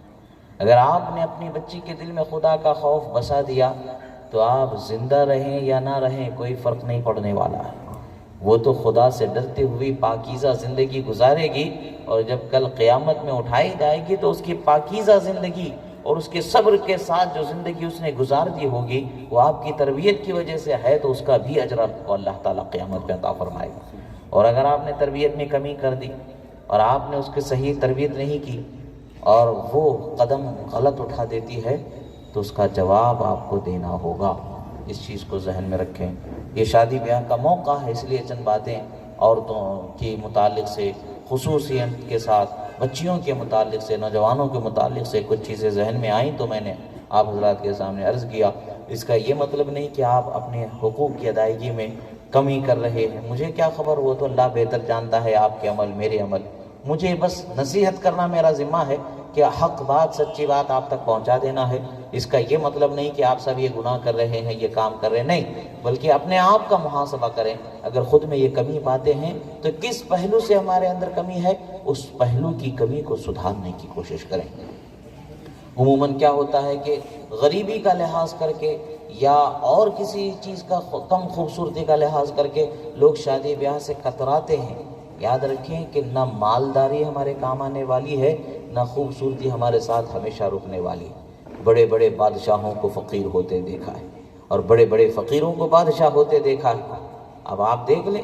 اگر آپ نے اپنی بچی کے دل میں خدا کا خوف بسا دیا تو آپ زندہ رہیں یا نہ رہیں کوئی فرق نہیں پڑنے والا ہے. وہ تو خدا سے ڈرتے ہوئی پاکیزہ زندگی گزارے گی، اور جب کل قیامت میں اٹھائی جائے گی تو اس کی پاکیزہ زندگی اور اس کے صبر کے ساتھ جو زندگی اس نے گزار دی ہوگی وہ آپ کی تربیت کی وجہ سے ہے، تو اس کا بھی اجر آپ کو اللہ تعالیٰ قیامت پہ عطا فرمائے گا. اور اگر آپ نے تربیت میں کمی کر دی اور آپ نے اس کی صحیح تربیت نہیں کی اور وہ قدم غلط اٹھا دیتی ہے تو اس کا جواب آپ کو دینا ہوگا۔ اس چیز کو ذہن میں رکھیں۔ یہ شادی بیاہ کا موقع ہے، اس لیے چند باتیں عورتوں کے متعلق سے خصوصیت کے ساتھ، بچیوں کے متعلق سے، نوجوانوں کے متعلق سے کچھ چیزیں ذہن میں آئیں تو میں نے آپ حضرات کے سامنے عرض کیا۔ اس کا یہ مطلب نہیں کہ آپ اپنے حقوق کی ادائیگی میں کمی کر رہے ہیں، مجھے کیا خبر، وہ تو اللہ بہتر جانتا ہے آپ کے عمل میرے عمل۔ مجھے بس نصیحت کرنا میرا ذمہ ہے کہ حق بات، سچی بات آپ تک پہنچا دینا ہے۔ اس کا یہ مطلب نہیں کہ آپ سب یہ گناہ کر رہے ہیں، یہ کام کر رہے ہیں، نہیں، بلکہ اپنے آپ کا محاسبہ کریں۔ اگر خود میں یہ کمی پاتے ہیں تو کس پہلو سے ہمارے اندر کمی ہے، اس پہلو کی کمی کو سدھارنے کی کوشش کریں۔ عموماً کیا ہوتا ہے کہ غریبی کا لحاظ کر کے یا اور کسی چیز کا کم خوبصورتی کا لحاظ کر کے لوگ شادی بیاہ سے کتراتے ہیں۔ یاد رکھیں کہ نہ مالداری ہمارے کام آنے والی ہے، نہ خوبصورتی ہمارے ساتھ ہمیشہ رکنے والی ہے۔ بڑے بڑے بادشاہوں کو فقیر ہوتے دیکھا ہے اور بڑے بڑے فقیروں کو بادشاہ ہوتے دیکھا ہے۔ اب آپ دیکھ لیں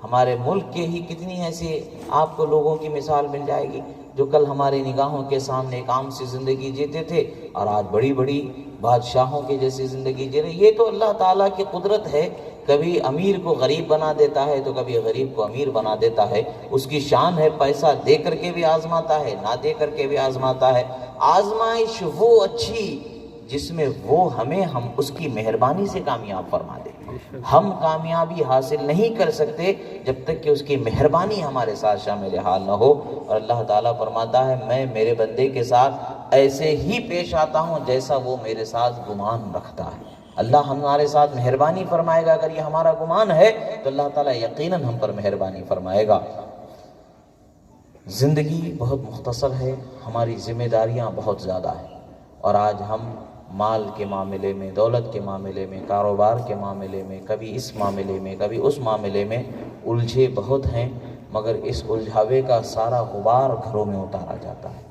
ہمارے ملک کے ہی کتنی ایسی آپ کو لوگوں کی مثال مل جائے گی جو کل ہماری نگاہوں کے سامنے ایک عام سی زندگی جیتے تھے اور آج بڑی بڑی بادشاہوں کی جیسی زندگی جی رہے۔ یہ تو اللہ تعالیٰ کی قدرت ہے، کبھی امیر کو غریب بنا دیتا ہے تو کبھی غریب کو امیر بنا دیتا ہے۔ اس کی شان ہے، پیسہ دے کر کے بھی آزماتا ہے، نہ دے کر کے بھی آزماتا ہے۔ آزمائش وہ اچھی جس میں وہ ہم اس کی مہربانی سے کامیاب فرما دے۔ ہم کامیابی حاصل نہیں کر سکتے جب تک کہ اس کی مہربانی ہمارے ساتھ شامل حال نہ ہو۔ اور اللہ تعالیٰ فرماتا ہے میں میرے بندے کے ساتھ ایسے ہی پیش آتا ہوں جیسا وہ میرے ساتھ گمان رکھتا ہے۔ اللہ ہمارے ساتھ مہربانی فرمائے گا، اگر یہ ہمارا گمان ہے تو اللہ تعالیٰ یقیناً ہم پر مہربانی فرمائے گا۔ زندگی بہت مختصر ہے، ہماری ذمہ داریاں بہت زیادہ ہیں، اور آج ہم مال کے معاملے میں، دولت کے معاملے میں، کاروبار کے معاملے میں، کبھی اس معاملے میں کبھی اس معاملے میں الجھے بہت ہیں، مگر اس الجھاوے کا سارا غبار گھروں میں اتارا جاتا ہے۔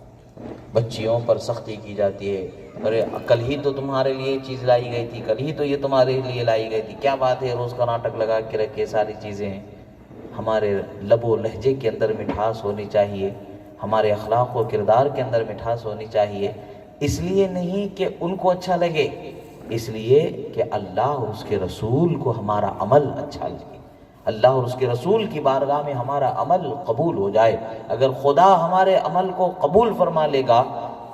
بچیوں پر سختی کی جاتی ہے، ارے کل ہی تو تمہارے لیے یہ چیز لائی گئی تھی، کل ہی تو یہ تمہارے لیے لائی گئی تھی، کیا بات ہے روز کا ناٹک لگا کے رکھے، ساری چیزیں ہیں۔ ہمارے لب و لہجے کے اندر مٹھاس ہونی چاہیے، ہمارے اخلاق و کردار کے اندر مٹھاس ہونی چاہیے، اس لیے نہیں کہ ان کو اچھا لگے، اس لیے کہ اللہ اور اس کے رسول کو ہمارا عمل اچھا لگے، اللہ اور اس کے رسول کی بارگاہ میں ہمارا عمل قبول ہو جائے۔ اگر خدا ہمارے عمل کو قبول فرما لے گا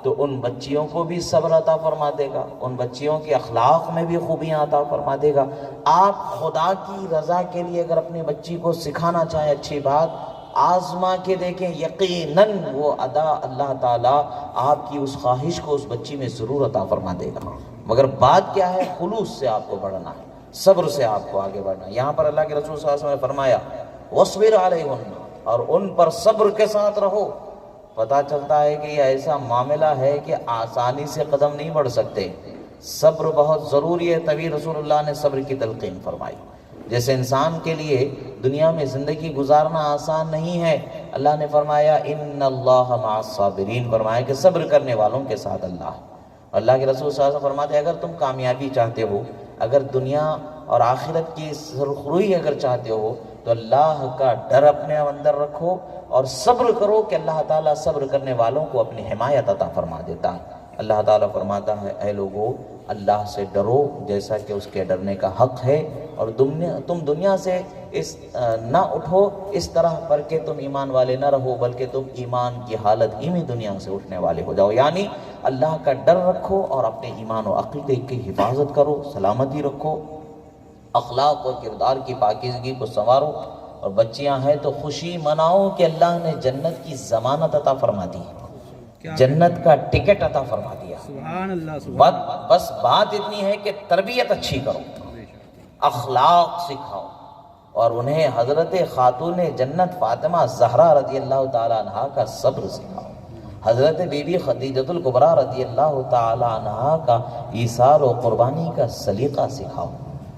تو ان بچیوں کو بھی صبر عطا فرما دے گا، ان بچیوں کے اخلاق میں بھی خوبیاں عطا فرما دے گا۔ آپ خدا کی رضا کے لیے اگر اپنی بچی کو سکھانا چاہیں اچھی بات، آزما کے دیکھیں، یقیناً وہ ادا اللہ تعالیٰ آپ کی اس خواہش کو اس بچی میں ضرور عطا فرما دے گا۔ مگر بات کیا ہے، خلوص سے آپ کو بڑھنا ہے، صبر سے آپ کو آگے بڑھنا ہے۔ یہاں پر اللہ کے رسول صلی اللہ علیہ وسلم نے فرمایا وَاصْبِرْ عَلَيْهُنَّ، اور ان پر صبر کے ساتھ رہو۔ پتہ چلتا ہے کہ یہ ایسا معاملہ ہے کہ آسانی سے قدم نہیں بڑھ سکتے، صبر بہت ضروری ہے، تبھی رسول اللہ نے صبر کی تلقین فرمائی۔ جیسے انسان کے لیے دنیا میں زندگی گزارنا آسان نہیں ہے، اللہ نے فرمایا ان اللہ مع الصابرین، فرمایا کہ صبر کرنے والوں کے ساتھ اللہ ہے۔ اللہ کے رسول صلی اللہ علیہ وسلم فرماتے ہیں اگر تم کامیابی چاہتے ہو، اگر دنیا اور آخرت کی سرخروئی اگر چاہتے ہو تو اللہ کا ڈر اپنے اندر رکھو اور صبر کرو کہ اللہ تعالیٰ صبر کرنے والوں کو اپنی حمایت عطا فرما دیتا ہے۔ اللہ تعالیٰ فرماتا ہے اے لوگو اللہ سے ڈرو جیسا کہ اس کے ڈرنے کا حق ہے، اور تم دنیا سے نہ اٹھو اس طرح پر کہ تم ایمان والے نہ رہو، بلکہ تم ایمان کی حالت ہی میں دنیا سے اٹھنے والے ہو جاؤ۔ یعنی اللہ کا ڈر رکھو اور اپنے ایمان و عقیدے کی حفاظت کرو، سلامتی رکھو، اخلاق و کردار کی پاکیزگی کو سنوارو، اور بچیاں ہیں تو خوشی مناؤ کہ اللہ نے جنت کی ضمانت عطا فرما دی، جنت کا ٹکٹ عطا فرما دیا۔ سبحان اللہ، بس بات اتنی ہے کہ تربیت اچھی کرو، اخلاق سکھاؤ، اور انہیں حضرت خاتون جنت فاطمہ زہرا رضی اللہ تعالیٰ عنہ کا صبر سکھاؤ، حضرت بی بی خدیجۃ الکبریٰ رضی اللہ تعالیٰ عنہ کا ایثار و قربانی کا سلیقہ سکھاؤ،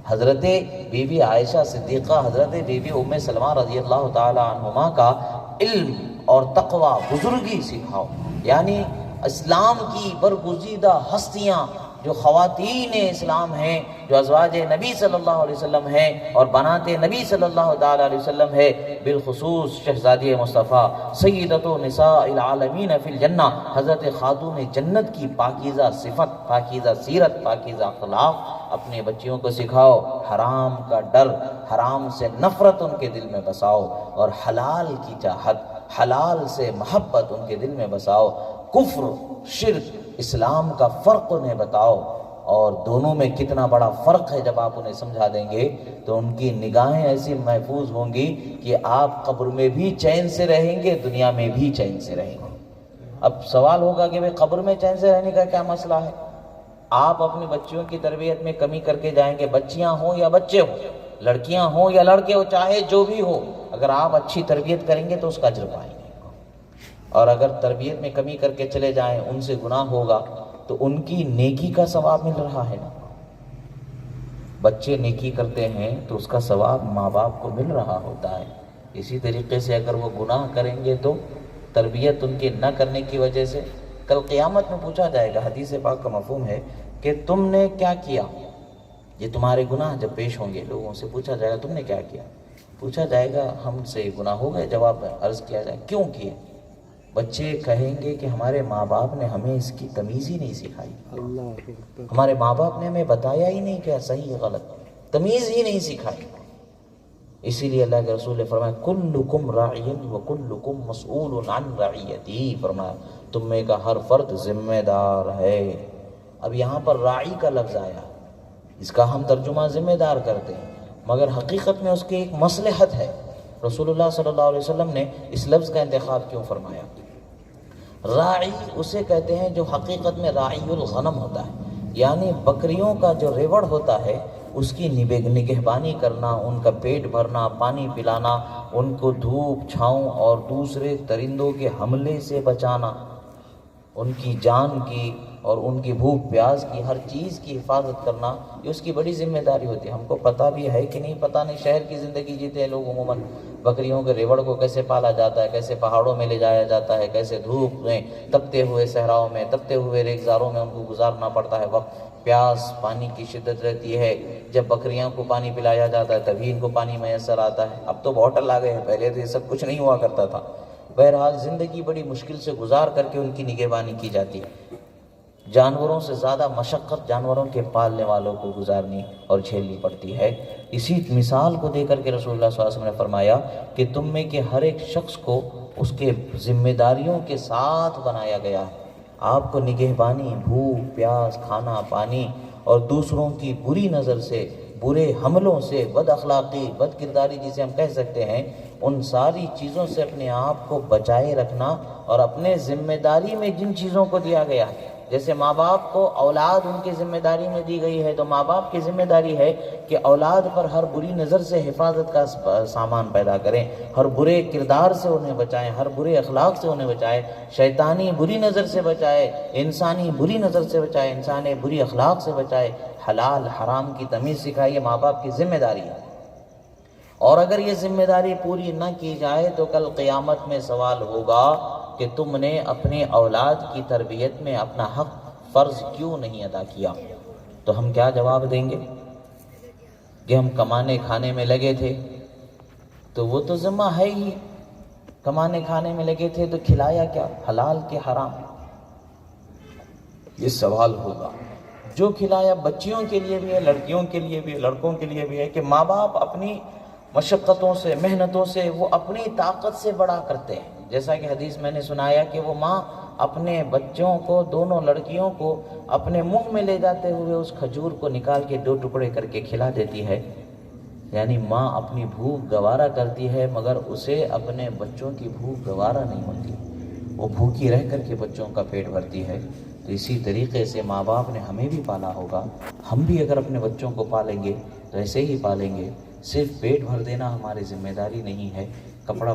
حضرت بی بی عائشہ صدیقہ، حضرت بی بی ام سلمہ رضی اللہ تعالیٰ عنہما کا علم اور تقوی، بزرگی سکھاؤ۔ یعنی اسلام کی برگزیدہ ہستیاں جو خواتین اسلام ہیں، جو ازواج نبی صلی اللہ علیہ وسلم ہیں اور بنات نبی صلی اللہ تعالی علیہ وسلم ہے، بالخصوص شہزادی مصطفیٰ سیدۃ نساء العالمین فی الجنہ حضرت خاتون جنت کی پاکیزہ صفت، پاکیزہ سیرت، پاکیزہ اخلاق اپنے بچیوں کو سکھاؤ، حرام کا ڈر، حرام سے نفرت ان کے دل میں بساؤ، اور حلال کی چاہت، حلال سے محبت ان کے دل میں بساؤ، کفر، شرک، اسلام کا فرق انہیں بتاؤ، اور دونوں میں کتنا بڑا فرق ہے جب آپ انہیں سمجھا دیں گے تو ان کی نگاہیں ایسی محفوظ ہوں گی کہ آپ قبر میں بھی چین سے رہیں گے، دنیا میں بھی چین سے رہیں گے۔ اب سوال ہوگا کہ قبر میں چین سے رہنے کا کیا مسئلہ ہے؟ آپ اپنی بچیوں کی تربیت میں کمی کر کے جائیں گے، بچیاں ہوں یا بچے ہوں، لڑکیاں ہوں یا لڑکے ہو، چاہے جو بھی ہو، اگر آپ اچھی تربیت کریں گے تو اس کا اجر پائیں گے، اور اگر تربیت میں کمی کر کے چلے جائیں، ان سے گناہ ہوگا تو ان کی نیکی کا ثواب مل رہا ہے نا۔ بچے نیکی کرتے ہیں تو اس کا ثواب ماں باپ کو مل رہا ہوتا ہے۔ اسی طریقے سے اگر وہ گناہ کریں گے تو تربیت ان کے نہ کرنے کی وجہ سے کل قیامت میں پوچھا جائے گا، حدیث پاک کا مفہوم ہے کہ تم نے کیا کیا، یہ تمہارے گناہ جب پیش ہوں گے لوگوں سے پوچھا جائے گا تم نے کیا کیا، پوچھا جائے گا ہم سے گناہ ہو گئے، جواب میں عرض کیا جائے کیوں کیے؟ بچے کہیں گے کہ ہمارے ماں باپ نے ہمیں اس کی تمیز ہی نہیں سکھائی، ہمارے ماں باپ نے ہمیں بتایا ہی نہیں کہ صحیح غلط، تمیز ہی نہیں سکھائی۔ اسی لیے اللہ کے رسول نے فرمایا کلکم راعی وکلکم مسئول عن رعیتی، فرمایا تم میں کا ہر فرد ذمہ دار ہے۔ اب یہاں پر راعی کا لفظ آیا، اس کا ہم ترجمہ ذمہ دار کرتے ہیں، مگر حقیقت میں اس کی ایک مصلحت ہے۔ رسول اللہ صلی اللہ علیہ وسلم نے اس لفظ کا انتخاب کیوں فرمایا؟ راعی اسے کہتے ہیں جو حقیقت میں راعی الغنم ہوتا ہے، یعنی بکریوں کا جو ریوڑ ہوتا ہے اس کی نگہبانی کرنا، ان کا پیٹ بھرنا، پانی پلانا، ان کو دھوپ چھاؤں اور دوسرے درندوں کے حملے سے بچانا، ان کی جان کی اور ان کی بھوک پیاس کی ہر چیز کی حفاظت کرنا، یہ اس کی بڑی ذمہ داری ہوتی ہے۔ ہم کو پتہ بھی ہے کہ نہیں پتہ نہیں، شہر کی زندگی جیتے ہیں لوگ عموماً، بکریوں کے ریوڑ کو کیسے پالا جاتا ہے، کیسے پہاڑوں میں لے جایا جاتا ہے، کیسے دھوپ میں تپتے ہوئے صحراؤں میں، تپتے ہوئے ریگزاروں میں ان کو گزارنا پڑتا ہے وقت، پیاس پانی کی شدت رہتی ہے، جب بکریوں کو پانی پلایا جاتا ہے تبھی ان کو پانی میسر آتا ہے۔ اب تو بوٹل آ گئے ہیں، پہلے تو یہ سب کچھ نہیں ہوا کرتا تھا۔ بہرحال زندگی بڑی مشکل سے گزار کر کے ان کی نگہبانی کی جاتی ہے۔ جانوروں سے زیادہ مشقت جانوروں کے پالنے والوں کو گزارنی اور جھیلنی پڑتی ہے۔ اسی مثال کو دے کر کے رسول اللہ صلی اللہ علیہ وسلم نے فرمایا کہ تم میں کے ہر ایک شخص کو اس کے ذمہ داریوں کے ساتھ بنایا گیا ہے۔ آپ کو نگہبانی، بھوک پیاس، کھانا پانی اور دوسروں کی بری نظر سے، برے حملوں سے، بد اخلاقی، بد کرداری جسے ہم کہہ سکتے ہیں، ان ساری چیزوں سے اپنے آپ کو بچائے رکھنا، اور اپنے ذمہ داری میں جن چیزوں کو دیا گیا ہے، جیسے ماں باپ کو اولاد ان کی ذمہ داری میں دی گئی ہے، تو ماں باپ کی ذمہ داری ہے کہ اولاد پر ہر بری نظر سے حفاظت کا سامان پیدا کریں، ہر برے کردار سے انہیں بچائیں، ہر برے اخلاق سے انہیں بچائیں، شیطانی بری نظر سے بچائے، انسانی بری نظر سے بچائے، انسانی بری اخلاق سے بچائے، حلال حرام کی تمیز سکھائیے، ماں باپ کی ذمہ داری ہے۔ اور اگر یہ ذمہ داری پوری نہ کی جائے تو کل قیامت میں سوال ہوگا کہ تم نے اپنے اولاد کی تربیت میں اپنا حق فرض کیوں نہیں ادا کیا؟ تو ہم کیا جواب دیں گے کہ ہم کمانے کھانے میں لگے تھے، تو وہ تو ذمہ ہے ہی، کمانے کھانے میں لگے تھے تو کھلایا کیا، حلال کے حرام؟ یہ سوال ہوگا۔ جو کھلایا بچیوں کے لیے بھی ہے، لڑکیوں کے لیے بھی ہے، لڑکوں کے لیے بھی ہے، کہ ماں باپ اپنی مشقتوں سے، محنتوں سے، وہ اپنی طاقت سے بڑا کرتے ہیں۔ جیسا کہ حدیث میں نے سنایا کہ وہ ماں اپنے بچوں کو، دونوں لڑکیوں کو اپنے منہ میں لے جاتے ہوئے اس کھجور کو نکال کے 2 ٹکڑے کر کے کھلا دیتی ہے، یعنی ماں اپنی بھوک گوارا کرتی ہے مگر اسے اپنے بچوں کی بھوک گوارا نہیں ہوتی، وہ بھوکی رہ کر کے بچوں کا پیٹ بھرتی ہے۔ تو اسی طریقے سے ماں باپ نے ہمیں بھی پالا ہوگا، ہم بھی اگر اپنے بچوں کو پالیں گے تو ایسے ہی پالیں گے۔ صرف پیٹ بھر دینا ہماری ذمہ داری نہیں ہے، کپڑا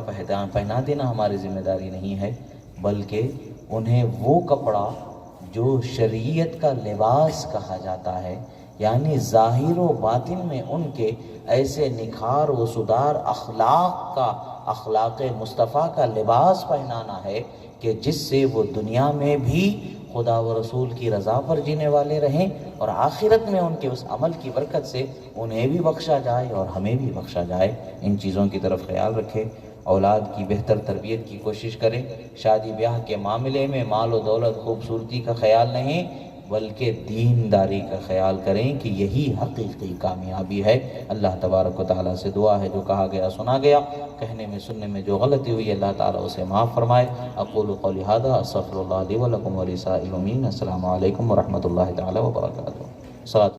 پہنا دینا ہماری ذمہ داری نہیں ہے، بلکہ انہیں وہ کپڑا جو شریعت کا لباس کہا جاتا ہے، یعنی ظاہر و باطن میں ان کے ایسے نکھار و سدار اخلاق کا، اخلاق مصطفیٰ کا لباس پہنانا ہے کہ جس سے وہ دنیا میں بھی خدا و رسول کی رضا پر جینے والے رہیں، اور آخرت میں ان کے اس عمل کی برکت سے انہیں بھی بخشا جائے اور ہمیں بھی بخشا جائے۔ ان چیزوں کی طرف خیال رکھیں، اولاد کی بہتر تربیت کی کوشش کریں۔ شادی بیاہ کے معاملے میں مال و دولت خوبصورتی کا خیال نہیں بلکہ دینداری کا خیال کریں کہ یہی حقیقی کامیابی ہے۔ اللہ تبارک و تعالیٰ سے دعا ہے جو کہا گیا سنا گیا، کہنے میں سننے میں جو غلطی ہوئی اللہ تعالیٰ اسے معاف فرمائے۔ اقول قولی ھذا استغفر اللہ لی ولکم ولسائر المؤمنین۔ السلام علیکم ورحمۃ اللہ تعالیٰ وبرکاتہ۔